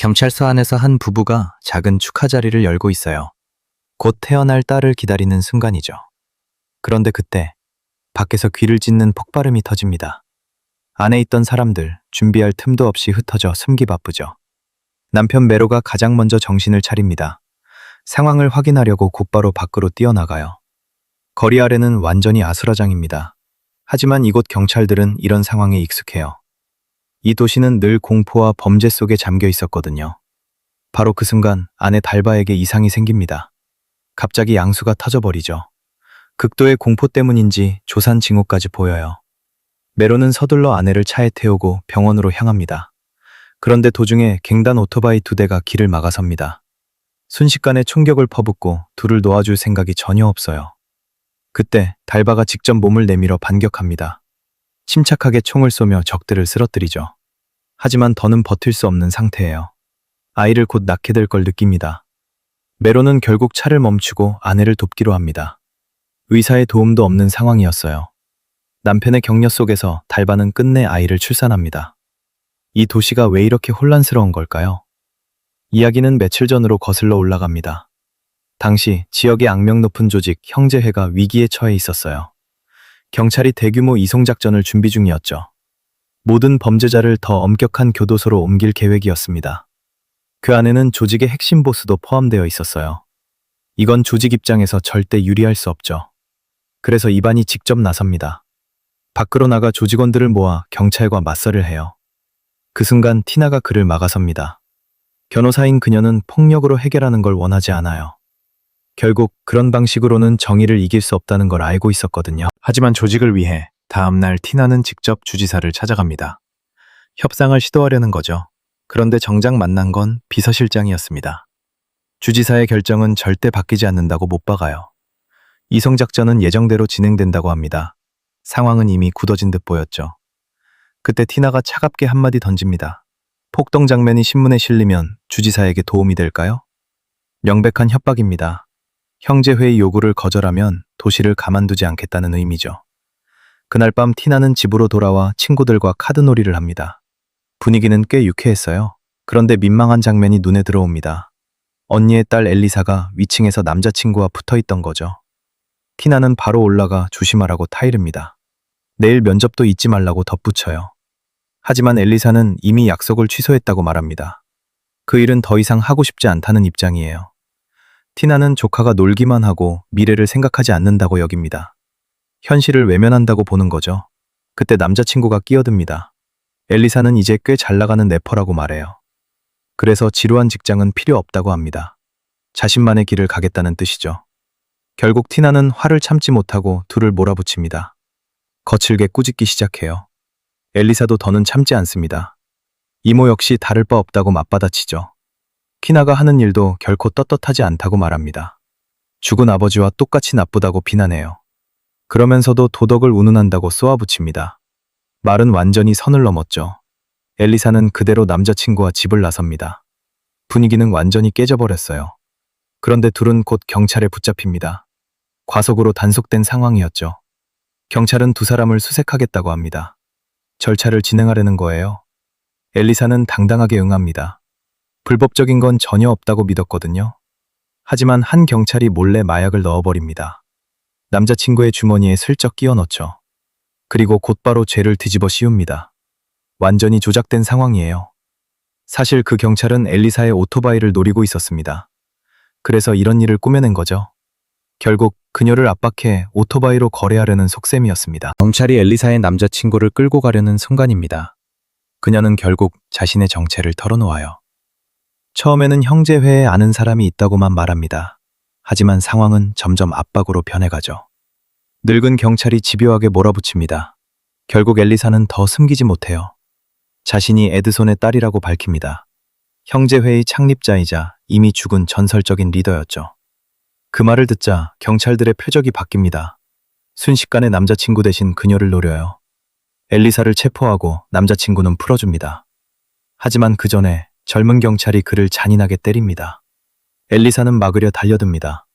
경찰서 안에서 한 부부가 작은 축하 자리를 열고 있어요. 곧 태어날 딸을 기다리는 순간이죠. 그런데 그때 밖에서 귀를 찢는 폭발음이 터집니다. 안에 있던 사람들 준비할 틈도 없이 흩어져 숨기 바쁘죠. 남편 메로가 가장 먼저 정신을 차립니다. 상황을 확인하려고 곧바로 밖으로 뛰어나가요. 거리 아래는 완전히 아수라장입니다. 하지만 이곳 경찰들은 이런 상황에 익숙해요. 이 도시는 늘 공포와 범죄 속에 잠겨 있었거든요. 바로 그 순간 아내 달바에게 이상이 생깁니다. 갑자기 양수가 터져버리죠. 극도의 공포 때문인지 조산 징후까지 보여요. 메로는 서둘러 아내를 차에 태우고 병원으로 향합니다. 그런데 도중에 갱단 오토바이 2대가 길을 막아섭니다. 순식간에 총격을 퍼붓고 둘을 놓아줄 생각이 전혀 없어요. 그때 달바가 직접 몸을 내밀어 반격합니다. 침착하게 총을 쏘며 적들을 쓰러뜨리죠. 하지만 더는 버틸 수 없는 상태예요. 아이를 곧 낳게 될 걸 느낍니다. 메로는 결국 차를 멈추고 아내를 돕기로 합니다. 의사의 도움도 없는 상황이었어요. 남편의 격려 속에서 달바는 끝내 아이를 출산합니다. 이 도시가 왜 이렇게 혼란스러운 걸까요? 이야기는 며칠 전으로 거슬러 올라갑니다. 당시 지역의 악명 높은 조직 형제회가 위기에 처해 있었어요. 경찰이 대규모 이송작전을 준비 중이었죠. 모든 범죄자를 더 엄격한 교도소로 옮길 계획이었습니다. 그 안에는 조직의 핵심 보스도 포함되어 있었어요. 이건 조직 입장에서 절대 유리할 수 없죠. 그래서 이반이 직접 나섭니다. 밖으로 나가 조직원들을 모아 경찰과 맞서를 해요. 그 순간 티나가 그를 막아섭니다. 변호사인 그녀는 폭력으로 해결하는 걸 원하지 않아요. 결국 그런 방식으로는 정의를 이길 수 없다는 걸 알고 있었거든요. 하지만 조직을 위해 다음 날 티나는 직접 주지사를 찾아갑니다. 협상을 시도하려는 거죠. 그런데 정작 만난 건 비서실장이었습니다. 주지사의 결정은 절대 바뀌지 않는다고 못 박아요. 이송작전은 예정대로 진행된다고 합니다. 상황은 이미 굳어진 듯 보였죠. 그때 티나가 차갑게 한마디 던집니다. 폭동 장면이 신문에 실리면 주지사에게 도움이 될까요? 명백한 협박입니다. 형제회의 요구를 거절하면 도시를 가만두지 않겠다는 의미죠. 그날 밤 티나는 집으로 돌아와 친구들과 카드놀이를 합니다. 분위기는 꽤 유쾌했어요. 그런데 민망한 장면이 눈에 들어옵니다. 언니의 딸 엘리사가 위층에서 남자친구와 붙어있던 거죠. 티나는 바로 올라가 조심하라고 타이릅니다. 내일 면접도 잊지 말라고 덧붙여요. 하지만 엘리사는 이미 약속을 취소했다고 말합니다. 그 일은 더 이상 하고 싶지 않다는 입장이에요. 티나는 조카가 놀기만 하고 미래를 생각하지 않는다고 여깁니다. 현실을 외면한다고 보는 거죠. 그때 남자친구가 끼어듭니다. 엘리사는 이제 꽤 잘 나가는 래퍼라고 말해요. 그래서 지루한 직장은 필요 없다고 합니다. 자신만의 길을 가겠다는 뜻이죠. 결국 티나는 화를 참지 못하고 둘을 몰아붙입니다. 거칠게 꾸짖기 시작해요. 엘리사도 더는 참지 않습니다. 이모 역시 다를 바 없다고 맞받아치죠. 티나가 하는 일도 결코 떳떳하지 않다고 말합니다. 죽은 아버지와 똑같이 나쁘다고 비난해요. 그러면서도 도덕을 운운한다고 쏘아붙입니다. 말은 완전히 선을 넘었죠. 엘리사는 그대로 남자친구와 집을 나섭니다. 분위기는 완전히 깨져버렸어요. 그런데 둘은 곧 경찰에 붙잡힙니다. 과속으로 단속된 상황이었죠. 경찰은 두 사람을 수색하겠다고 합니다. 절차를 진행하려는 거예요. 엘리사는 당당하게 응합니다. 불법적인 건 전혀 없다고 믿었거든요. 하지만 한 경찰이 몰래 마약을 넣어버립니다. 남자친구의 주머니에 슬쩍 끼워 넣죠. 그리고 곧바로 죄를 뒤집어 씌웁니다. 완전히 조작된 상황이에요. 사실 그 경찰은 엘리사의 오토바이를 노리고 있었습니다. 그래서 이런 일을 꾸며낸 거죠. 결국 그녀를 압박해 오토바이로 거래하려는 속셈이었습니다. 경찰이 엘리사의 남자친구를 끌고 가려는 순간입니다. 그녀는 결국 자신의 정체를 털어놓아요. 처음에는 형제회에 아는 사람이 있다고만 말합니다. 하지만 상황은 점점 압박으로 변해가죠. 늙은 경찰이 집요하게 몰아붙입니다. 결국 엘리사는 더 숨기지 못해요. 자신이 에드손의 딸이라고 밝힙니다. 형제회의 창립자이자 이미 죽은 전설적인 리더였죠. 그 말을 듣자 경찰들의 표적이 바뀝니다. 순식간에 남자친구 대신 그녀를 노려요. 엘리사를 체포하고 남자친구는 풀어줍니다. 하지만 그 전에 젊은 경찰이 그를 잔인하게 때립니다. 엘리사는 막으려 달려듭니다.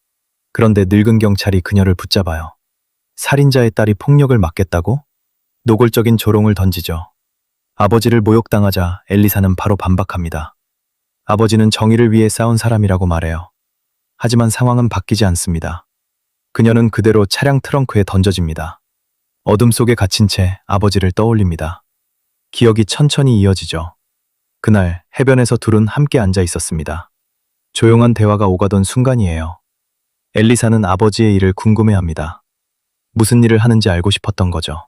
그런데 늙은 경찰이 그녀를 붙잡아요. 살인자의 딸이 폭력을 막겠다고? 노골적인 조롱을 던지죠. 아버지를 모욕당하자 엘리사는 바로 반박합니다. 아버지는 정의를 위해 싸운 사람이라고 말해요. 하지만 상황은 바뀌지 않습니다. 그녀는 그대로 차량 트렁크에 던져집니다. 어둠 속에 갇힌 채 아버지를 떠올립니다. 기억이 천천히 이어지죠. 그날 해변에서 둘은 함께 앉아 있었습니다. 조용한 대화가 오가던 순간이에요. 엘리사는 아버지의 일을 궁금해합니다. 무슨 일을 하는지 알고 싶었던 거죠.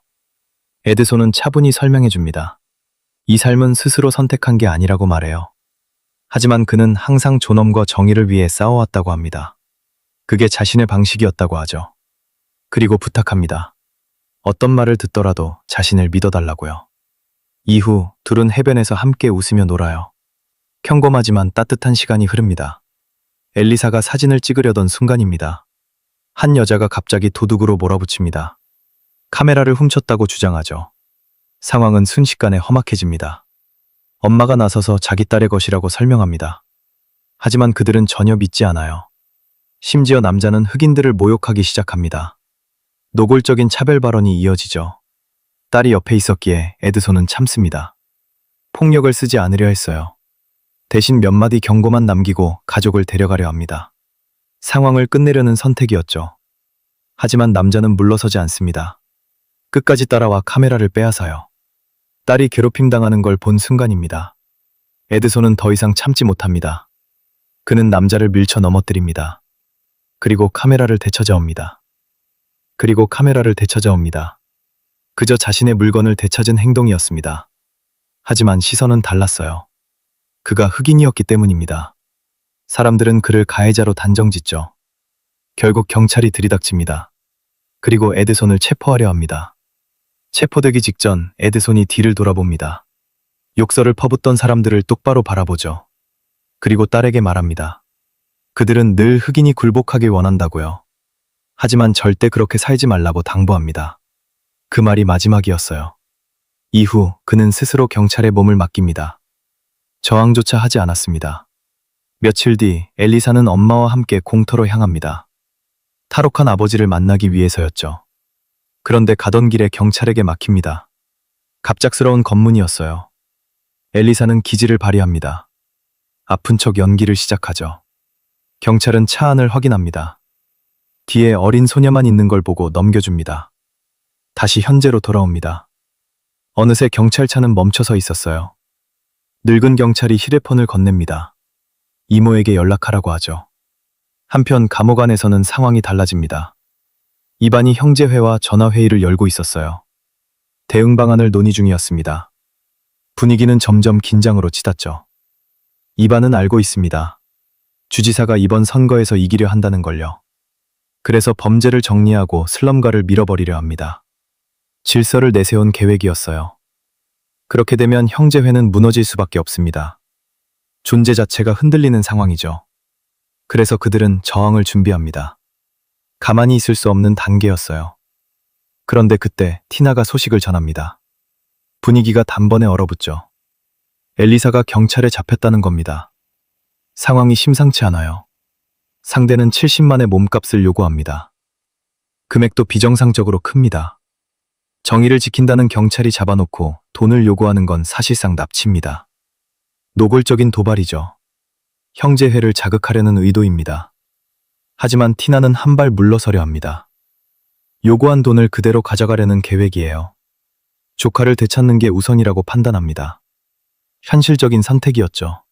에드손은 차분히 설명해 줍니다. 이 삶은 스스로 선택한 게 아니라고 말해요. 하지만 그는 항상 존엄과 정의를 위해 싸워왔다고 합니다. 그게 자신의 방식이었다고 하죠. 그리고 부탁합니다. 어떤 말을 듣더라도 자신을 믿어달라고요. 이후 둘은 해변에서 함께 웃으며 놀아요. 평범하지만 따뜻한 시간이 흐릅니다. 엘리사가 사진을 찍으려던 순간입니다. 한 여자가 갑자기 도둑으로 몰아붙입니다. 카메라를 훔쳤다고 주장하죠. 상황은 순식간에 험악해집니다. 엄마가 나서서 자기 딸의 것이라고 설명합니다. 하지만 그들은 전혀 믿지 않아요. 심지어 남자는 흑인들을 모욕하기 시작합니다. 노골적인 차별 발언이 이어지죠. 딸이 옆에 있었기에 에드손은 참습니다. 폭력을 쓰지 않으려 했어요. 대신 몇 마디 경고만 남기고 가족을 데려가려 합니다. 상황을 끝내려는 선택이었죠. 하지만 남자는 물러서지 않습니다. 끝까지 따라와 카메라를 빼앗아요. 딸이 괴롭힘당하는 걸 본 순간입니다. 에드손은 더 이상 참지 못합니다. 그는 남자를 밀쳐 넘어뜨립니다. 그리고 카메라를 되찾아옵니다. 그저 자신의 물건을 되찾은 행동이었습니다. 하지만 시선은 달랐어요. 그가 흑인이었기 때문입니다. 사람들은 그를 가해자로 단정짓죠. 결국 경찰이 들이닥칩니다. 그리고 에드손을 체포하려 합니다. 체포되기 직전 에드손이 뒤를 돌아봅니다. 욕설을 퍼붓던 사람들을 똑바로 바라보죠. 그리고 딸에게 말합니다. 그들은 늘 흑인이 굴복하길 원한다고요. 하지만 절대 그렇게 살지 말라고 당부합니다. 그 말이 마지막이었어요. 이후 그는 스스로 경찰에 몸을 맡깁니다. 저항조차 하지 않았습니다. 며칠 뒤 엘리사는 엄마와 함께 공터로 향합니다. 탈옥한 아버지를 만나기 위해서였죠. 그런데 가던 길에 경찰에게 막힙니다. 갑작스러운 검문이었어요. 엘리사는 기지를 발휘합니다. 아픈 척 연기를 시작하죠. 경찰은 차 안을 확인합니다. 뒤에 어린 소녀만 있는 걸 보고 넘겨줍니다. 다시 현재로 돌아옵니다. 어느새 경찰차는 멈춰서 있었어요. 늙은 경찰이 휴대폰을 건넵니다. 이모에게 연락하라고 하죠. 한편 감옥 안에서는 상황이 달라집니다. 이반이 형제회와 전화회의를 열고 있었어요. 대응 방안을 논의 중이었습니다. 분위기는 점점 긴장으로 치닫죠. 이반은 알고 있습니다. 주지사가 이번 선거에서 이기려 한다는 걸요. 그래서 범죄를 정리하고 슬럼가를 밀어버리려 합니다. 질서를 내세운 계획이었어요. 그렇게 되면 형제회는 무너질 수밖에 없습니다. 존재 자체가 흔들리는 상황이죠. 그래서 그들은 저항을 준비합니다. 가만히 있을 수 없는 단계였어요. 그런데 그때 티나가 소식을 전합니다. 분위기가 단번에 얼어붙죠. 엘리사가 경찰에 잡혔다는 겁니다. 상황이 심상치 않아요. 상대는 70만의 몸값을 요구합니다. 금액도 비정상적으로 큽니다. 정의를 지킨다는 경찰이 잡아놓고 돈을 요구하는 건 사실상 납치입니다. 노골적인 도발이죠. 형제회를 자극하려는 의도입니다. 하지만 티나는 한 발 물러서려 합니다. 요구한 돈을 그대로 가져가려는 계획이에요. 조카를 되찾는 게 우선이라고 판단합니다. 현실적인 선택이었죠.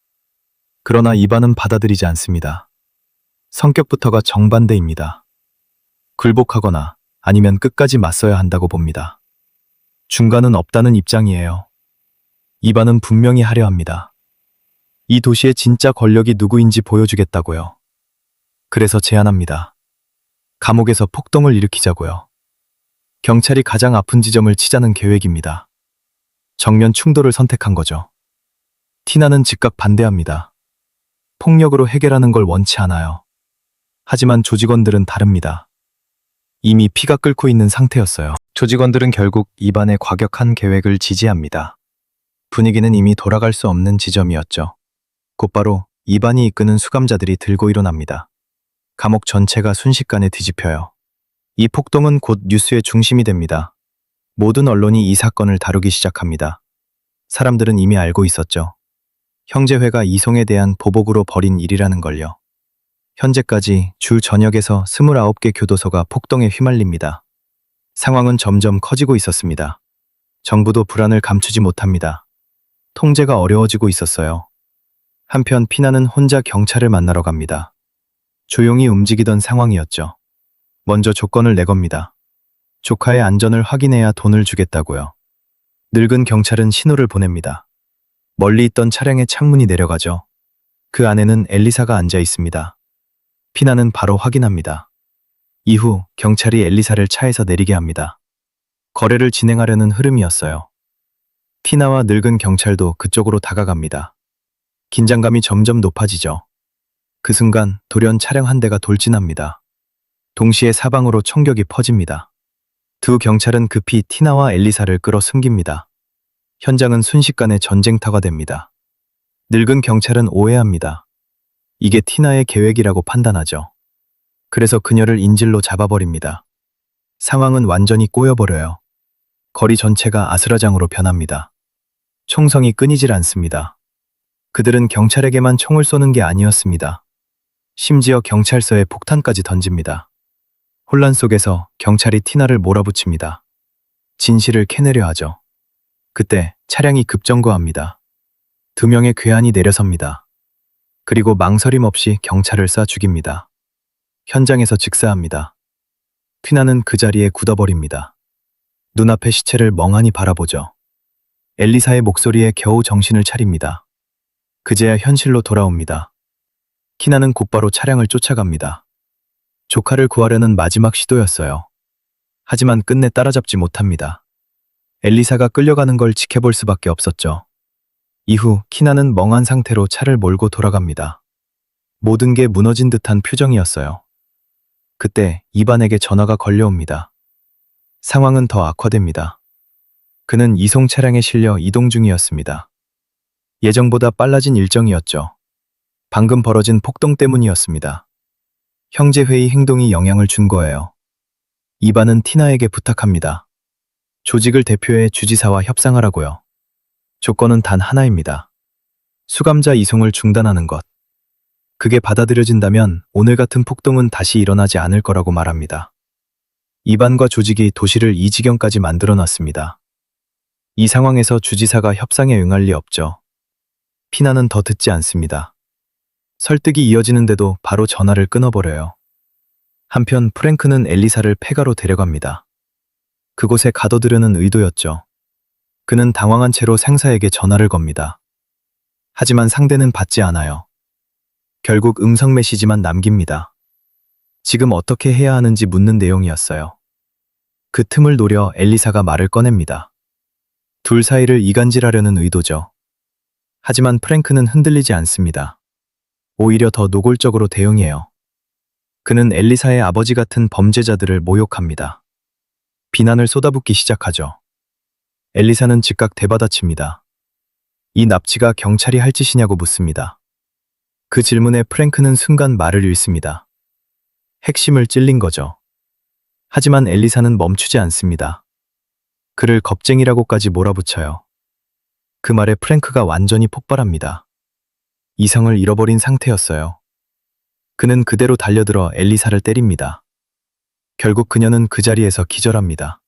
그러나 이반은 받아들이지 않습니다. 성격부터가 정반대입니다. 굴복하거나 아니면 끝까지 맞서야 한다고 봅니다. 중간은 없다는 입장이에요. 이반은 분명히 하려 합니다. 이 도시의 진짜 권력이 누구인지 보여주겠다고요. 그래서 제안합니다. 감옥에서 폭동을 일으키자고요. 경찰이 가장 아픈 지점을 치자는 계획입니다. 정면 충돌을 선택한 거죠. 티나는 즉각 반대합니다. 폭력으로 해결하는 걸 원치 않아요. 하지만 조직원들은 다릅니다. 이미 피가 끓고 있는 상태였어요. 조직원들은 결국 이반의 과격한 계획을 지지합니다. 분위기는 이미 돌아갈 수 없는 지점이었죠. 곧바로 이반이 이끄는 수감자들이 들고 일어납니다. 감옥 전체가 순식간에 뒤집혀요. 이 폭동은 곧 뉴스의 중심이 됩니다. 모든 언론이 이 사건을 다루기 시작합니다. 사람들은 이미 알고 있었죠. 형제회가 이송에 대한 보복으로 벌인 일이라는 걸요. 현재까지 주 전역에서 29개 교도소가 폭동에 휘말립니다. 상황은 점점 커지고 있었습니다. 정부도 불안을 감추지 못합니다. 통제가 어려워지고 있었어요. 한편 피나는 혼자 경찰을 만나러 갑니다. 조용히 움직이던 상황이었죠. 먼저 조건을 내겁니다. 조카의 안전을 확인해야 돈을 주겠다고요. 늙은 경찰은 신호를 보냅니다. 멀리 있던 차량의 창문이 내려가죠. 그 안에는 엘리사가 앉아 있습니다. 피나는 바로 확인합니다. 이후 경찰이 엘리사를 차에서 내리게 합니다. 거래를 진행하려는 흐름이었어요. 피나와 늙은 경찰도 그쪽으로 다가갑니다. 긴장감이 점점 높아지죠. 그 순간 돌연 차량 한 대가 돌진합니다. 동시에 사방으로 총격이 퍼집니다. 두 경찰은 급히 티나와 엘리사를 끌어 숨깁니다. 현장은 순식간에 전쟁터가 됩니다. 늙은 경찰은 오해합니다. 이게 티나의 계획이라고 판단하죠. 그래서 그녀를 인질로 잡아버립니다. 상황은 완전히 꼬여버려요. 거리 전체가 아수라장으로 변합니다. 총성이 끊이질 않습니다. 그들은 경찰에게만 총을 쏘는 게 아니었습니다. 심지어 경찰서에 폭탄까지 던집니다. 혼란 속에서 경찰이 티나를 몰아붙입니다. 진실을 캐내려 하죠. 그때 차량이 급정거합니다. 2명의 괴한이 내려섭니다. 그리고 망설임 없이 경찰을 쏴 죽입니다. 현장에서 즉사합니다. 튀나는 그 자리에 굳어버립니다. 눈앞의 시체를 멍하니 바라보죠. 엘리사의 목소리에 겨우 정신을 차립니다. 그제야 현실로 돌아옵니다. 키나는 곧바로 차량을 쫓아갑니다. 조카를 구하려는 마지막 시도였어요. 하지만 끝내 따라잡지 못합니다. 엘리사가 끌려가는 걸 지켜볼 수밖에 없었죠. 이후 키나는 멍한 상태로 차를 몰고 돌아갑니다. 모든 게 무너진 듯한 표정이었어요. 그때 이반에게 전화가 걸려옵니다. 상황은 더 악화됩니다. 그는 이송 차량에 실려 이동 중이었습니다. 예정보다 빨라진 일정이었죠. 방금 벌어진 폭동 때문이었습니다. 형제회의 행동이 영향을 준 거예요. 이반은 티나에게 부탁합니다. 조직을 대표해 주지사와 협상하라고요. 조건은 단 하나입니다. 수감자 이송을 중단하는 것. 그게 받아들여진다면 오늘 같은 폭동은 다시 일어나지 않을 거라고 말합니다. 이반과 조직이 도시를 이 지경까지 만들어놨습니다. 이 상황에서 주지사가 협상에 응할 리 없죠. 피나는 더 듣지 않습니다. 설득이 이어지는데도 바로 전화를 끊어버려요. 한편 프랭크는 엘리사를 폐가로 데려갑니다. 그곳에 가둬두려는 의도였죠. 그는 당황한 채로 상사에게 전화를 겁니다. 하지만 상대는 받지 않아요. 결국 음성 메시지만 남깁니다. 지금 어떻게 해야 하는지 묻는 내용이었어요. 그 틈을 노려 엘리사가 말을 꺼냅니다. 둘 사이를 이간질하려는 의도죠. 하지만 프랭크는 흔들리지 않습니다. 오히려 더 노골적으로 대응해요. 그는 엘리사의 아버지 같은 범죄자들을 모욕합니다. 비난을 쏟아붓기 시작하죠. 엘리사는 즉각 대받아칩니다. 이 납치가 경찰이 할 짓이냐고 묻습니다. 그 질문에 프랭크는 순간 말을 잃습니다. 핵심을 찔린 거죠. 하지만 엘리사는 멈추지 않습니다. 그를 겁쟁이라고까지 몰아붙여요. 그 말에 프랭크가 완전히 폭발합니다. 이성을 잃어버린 상태였어요. 그는 그대로 달려들어 엘리사를 때립니다. 결국 그녀는 그 자리에서 기절합니다.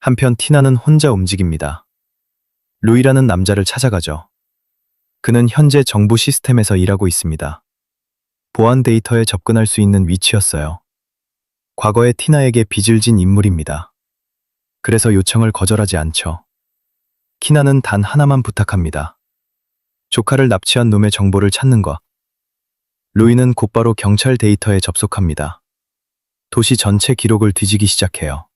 한편 티나는 혼자 움직입니다. 루이라는 남자를 찾아가죠. 그는 현재 정부 시스템에서 일하고 있습니다. 보안 데이터에 접근할 수 있는 위치였어요. 과거에 티나에게 빚을 진 인물입니다. 그래서 요청을 거절하지 않죠. 키나는 단 하나만 부탁합니다. 조카를 납치한 놈의 정보를 찾는 것. 루이는 곧바로 경찰 데이터에 접속합니다. 도시 전체 기록을 뒤지기 시작해요.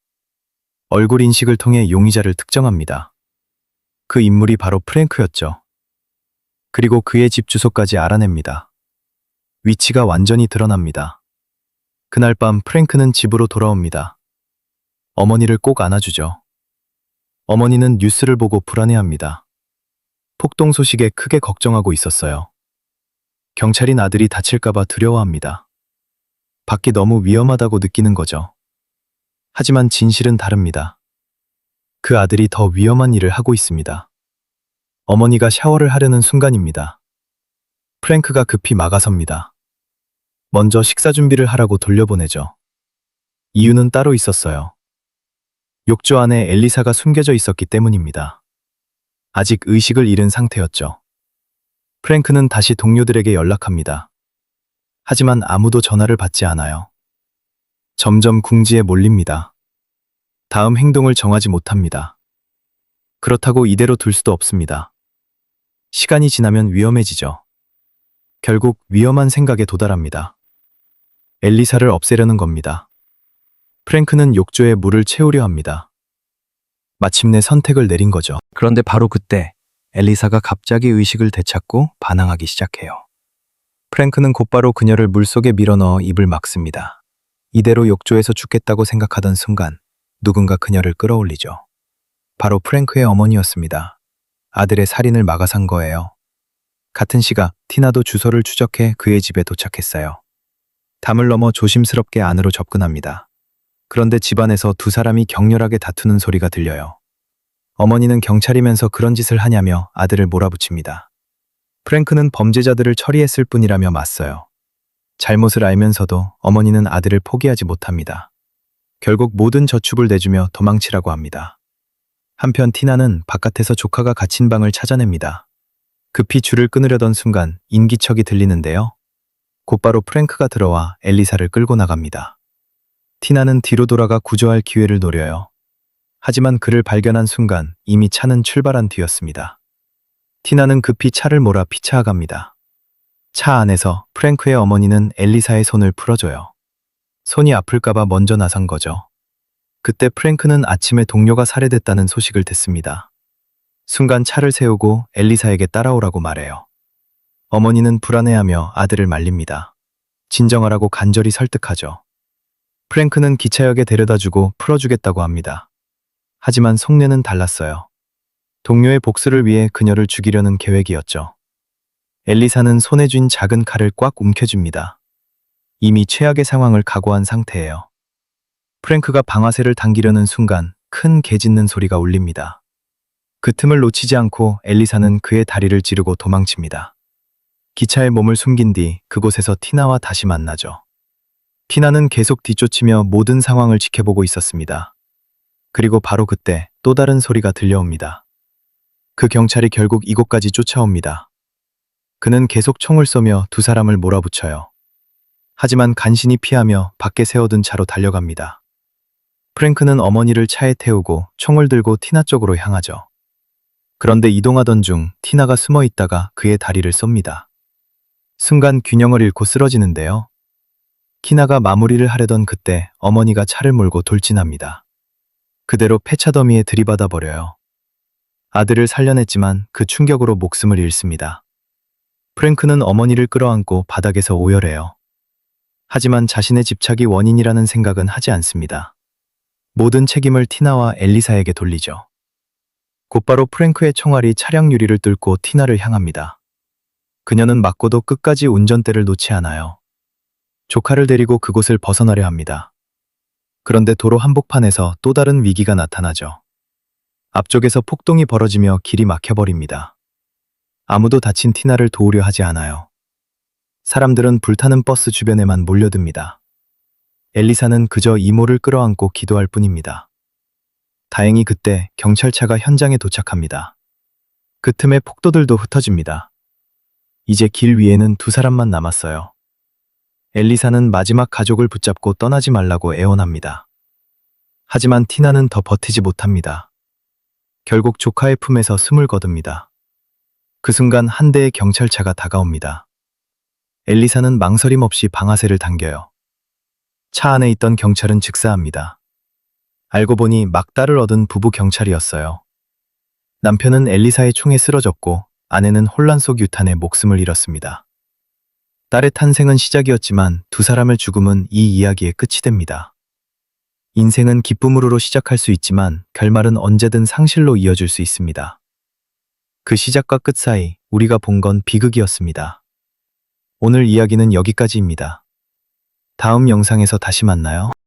얼굴 인식을 통해 용의자를 특정합니다. 그 인물이 바로 프랭크였죠. 그리고 그의 집 주소까지 알아냅니다. 위치가 완전히 드러납니다. 그날 밤 프랭크는 집으로 돌아옵니다. 어머니를 꼭 안아주죠. 어머니는 뉴스를 보고 불안해합니다. 폭동 소식에 크게 걱정하고 있었어요. 경찰인 아들이 다칠까봐 두려워합니다. 밖이 너무 위험하다고 느끼는 거죠. 하지만 진실은 다릅니다. 그 아들이 더 위험한 일을 하고 있습니다. 어머니가 샤워를 하려는 순간입니다. 프랭크가 급히 막아섭니다. 먼저 식사 준비를 하라고 돌려보내죠. 이유는 따로 있었어요. 욕조 안에 엘리사가 숨겨져 있었기 때문입니다. 아직 의식을 잃은 상태였죠. 프랭크는 다시 동료들에게 연락합니다. 하지만 아무도 전화를 받지 않아요. 점점 궁지에 몰립니다. 다음 행동을 정하지 못합니다. 그렇다고 이대로 둘 수도 없습니다. 시간이 지나면 위험해지죠. 결국 위험한 생각에 도달합니다. 엘리사를 없애려는 겁니다. 프랭크는 욕조에 물을 채우려 합니다. 마침내 선택을 내린 거죠. 그런데 바로 그때 엘리사가 갑자기 의식을 되찾고 반항하기 시작해요. 프랭크는 곧바로 그녀를 물속에 밀어넣어 입을 막습니다. 이대로 욕조에서 죽겠다고 생각하던 순간 누군가 그녀를 끌어올리죠. 바로 프랭크의 어머니였습니다. 아들의 살인을 막아산 거예요. 같은 시각 티나도 주소를 추적해 그의 집에 도착했어요. 담을 넘어 조심스럽게 안으로 접근합니다. 그런데 집안에서 두 사람이 격렬하게 다투는 소리가 들려요. 어머니는 경찰이면서 그런 짓을 하냐며 아들을 몰아붙입니다. 프랭크는 범죄자들을 처리했을 뿐이라며 맞서요. 잘못을 알면서도 어머니는 아들을 포기하지 못합니다. 결국 모든 저축을 내주며 도망치라고 합니다. 한편 티나는 바깥에서 조카가 갇힌 방을 찾아냅니다. 급히 줄을 끊으려던 순간 인기척이 들리는데요. 곧바로 프랭크가 들어와 엘리사를 끌고 나갑니다. 티나는 뒤로 돌아가 구조할 기회를 노려요. 하지만 그를 발견한 순간 이미 차는 출발한 뒤였습니다. 티나는 급히 차를 몰아 피차아갑니다. 차 안에서 프랭크의 어머니는 엘리사의 손을 풀어줘요. 손이 아플까봐 먼저 나선 거죠. 그때 프랭크는 아침에 동료가 살해됐다는 소식을 듣습니다. 순간 차를 세우고 엘리사에게 따라오라고 말해요. 어머니는 불안해하며 아들을 말립니다. 진정하라고 간절히 설득하죠. 프랭크는 기차역에 데려다주고 풀어주겠다고 합니다. 하지만 속내는 달랐어요. 동료의 복수를 위해 그녀를 죽이려는 계획이었죠. 엘리사는 손에 쥔 작은 칼을 꽉 움켜줍니다. 이미 최악의 상황을 각오한 상태예요. 프랭크가 방아쇠를 당기려는 순간 큰 개 짖는 소리가 울립니다. 그 틈을 놓치지 않고 엘리사는 그의 다리를 찌르고 도망칩니다. 기차에 몸을 숨긴 뒤 그곳에서 티나와 다시 만나죠. 티나는 계속 뒤쫓으며 모든 상황을 지켜보고 있었습니다. 그리고 바로 그때 또 다른 소리가 들려옵니다. 그 경찰이 결국 이곳까지 쫓아옵니다. 그는 계속 총을 쏘며 두 사람을 몰아붙여요. 하지만 간신히 피하며 밖에 세워둔 차로 달려갑니다. 프랭크는 어머니를 차에 태우고 총을 들고 티나 쪽으로 향하죠. 그런데 이동하던 중 티나가 숨어 있다가 그의 다리를 쏩니다. 순간 균형을 잃고 쓰러지는데요. 티나가 마무리를 하려던 그때 어머니가 차를 몰고 돌진합니다. 그대로 폐차 더미에 들이받아 버려요. 아들을 살려냈지만 그 충격으로 목숨을 잃습니다. 프랭크는 어머니를 끌어안고 바닥에서 오열해요. 하지만 자신의 집착이 원인이라는 생각은 하지 않습니다. 모든 책임을 티나와 엘리사에게 돌리죠. 곧바로 프랭크의 총알이 차량 유리를 뚫고 티나를 향합니다. 그녀는 맞고도 끝까지 운전대를 놓지 않아요. 조카를 데리고 그곳을 벗어나려 합니다. 그런데 도로 한복판에서 또 다른 위기가 나타나죠. 앞쪽에서 폭동이 벌어지며 길이 막혀버립니다. 아무도 다친 티나를 도우려 하지 않아요. 사람들은 불타는 버스 주변에만 몰려듭니다. 엘리사는 그저 이모를 끌어안고 기도할 뿐입니다. 다행히 그때 경찰차가 현장에 도착합니다. 그 틈에 폭도들도 흩어집니다. 이제 길 위에는 두 사람만 남았어요. 엘리사는 마지막 가족을 붙잡고 떠나지 말라고 애원합니다. 하지만 티나는 더 버티지 못합니다. 결국 조카의 품에서 숨을 거둡니다. 그 순간 한 대의 경찰차가 다가옵니다. 엘리사는 망설임 없이 방아쇠를 당겨요. 차 안에 있던 경찰은 즉사합니다. 알고 보니 막 딸을 얻은 부부 경찰이었어요. 남편은 엘리사의 총에 쓰러졌고 아내는 혼란 속 유탄에 목숨을 잃었습니다. 딸의 탄생은 시작이었지만 두 사람의 죽음은 이 이야기의 끝이 됩니다. 인생은 기쁨으로 시작할 수 있지만 결말은 언제든 상실로 이어질 수 있습니다. 그 시작과 끝 사이 우리가 본 건 비극이었습니다. 오늘 이야기는 여기까지입니다. 다음 영상에서 다시 만나요.